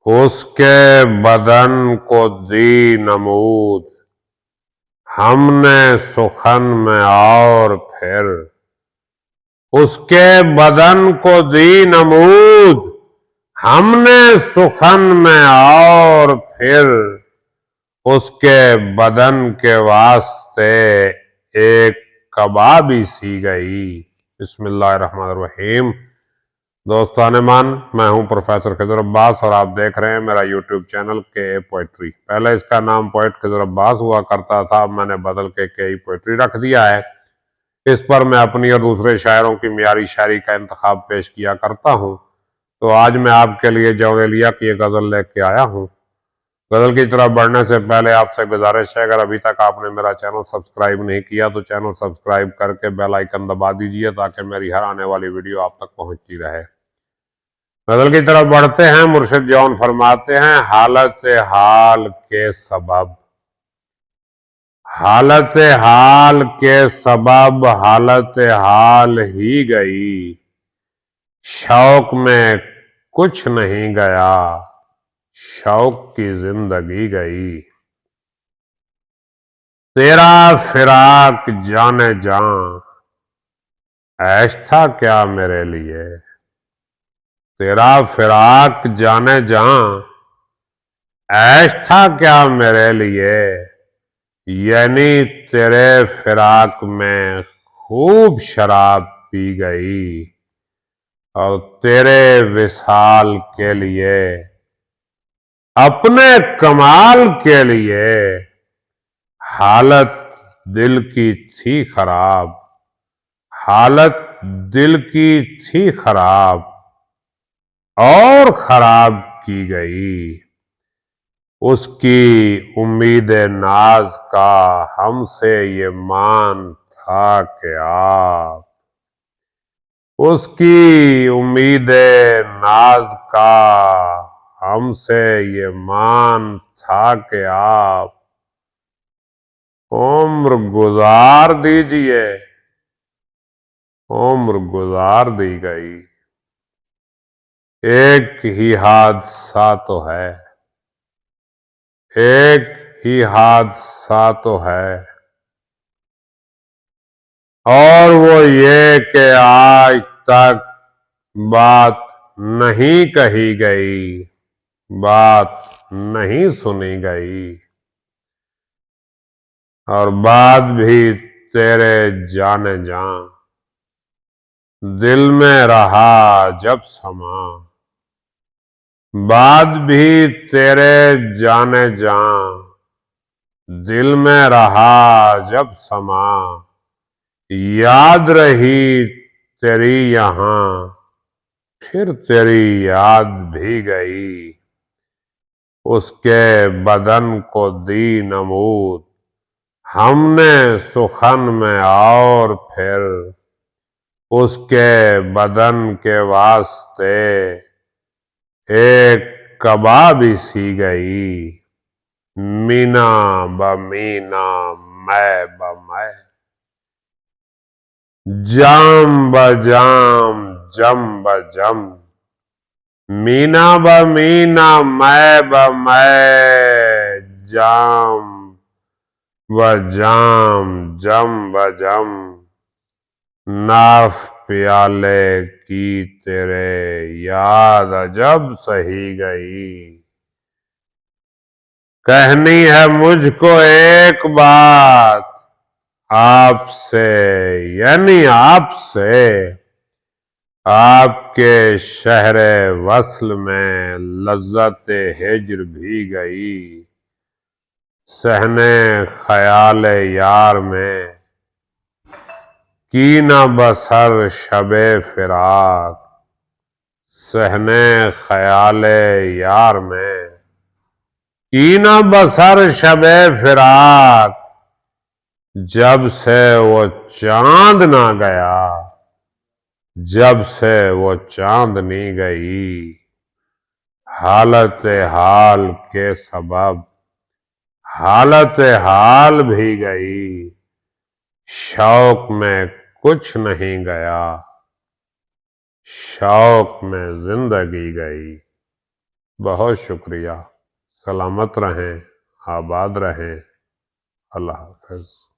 उसके बदन को दी नमूद हमने सुखन में और फिर, उसके बदन को दी नमूद हमने सुखन में और फिर, उसके बदन के वास्ते एक कबाबी सी गई। बिस्मिल्लाहिर्रहमानिर्रहीम। दोस्तान मान, मैं हूं प्रोफेसर खिजर अब्बास और आप देख रहे हैं मेरा यूट्यूब चैनल के पोएट्री। पहले इसका नाम पोएट खिजर अब्बास हुआ करता था, मैंने बदल के पोएट्री रख दिया है। इस पर मैं अपनी और दूसरे शायरों की मियारी शायरी का इंतखाब पेश किया करता हूं। तो आज मैं आपके लिए जौरेलिया की एक गजल लेके आया हूं। गजल की तरफ बढ़ने से पहले आपसे गुजारिश है, अगर अभी तक आपने मेरा चैनल सब्सक्राइब नहीं किया तो चैनल सब्सक्राइब करके बेल आइकन दबा दीजिए ताकि मेरी हर आने वाली वीडियो आप तक पहुंचती रहे। गजल की तरफ बढ़ते हैं। मुर्शिद जौन फरमाते हैं, हालत हाल के सबब, हालत हाल के सबब हालत हाल ही गई, शौक में कुछ नहीं गया, शौक की जिंदगी गई। तेरा फिराक जाने जान, ऐश था क्या मेरे लिए, तेरा फिराक जाने जान, ऐश था क्या मेरे लिए, यानी तेरे फिराक में खूब शराब पी गई, और तेरे विसाल के लिए, अपने कमाल के लिए, हालत दिल की थी खराब, हालत दिल की थी खराब, और खराब की गई। उसकी उम्मीद नाज का हमसे ये मान था कि आप, उसकी उम्मीद नाज का हमसे ये मान था कि आप उम्र गुजार दीजिए, उम्र गुजार दी गई। एक ही हादसा तो है, एक ही हादसा तो है, और वो ये कि आज तक बात नहीं कही गई, बात नहीं सुनी गई, और बात भी तेरे जाने जान दिल में रहा जब समा, बात भी तेरे जाने जान दिल में रहा जब समा, याद रही तेरी यहां फिर तेरी याद भी गई। उसके बदन को दी नमूद हमने सुखन में और फिर, उसके बदन के वास्ते एक कबाबी सी गई। मीना ब मीना, मैं ब मैं, जाम ब जाम, जम ब जम, मीना ब मीना, मैं ब मैं, जाम ब जाम, जम ब जम, नाफ प्याले की तेरे याद अजब सही गई। कहनी है मुझको एक बात आपसे, यानी आपसे, आपके शहरे वस्ल में लज्जत हिज्र भी गई। सहने ख्याल यार में की न बसर शबे फिराक, सहने ख्याल यार में की न बसर शबे फिराक, जब से वो चांद ना गया, जब से वो चांदनी गई। हालत हाल के सबब हालत हाल भी गई, शौक में कुछ नहीं गया, शौक में जिंदगी गई। बहुत शुक्रिया। सलामत रहें, आबाद रहें। अल्लाह हाफ़िज़।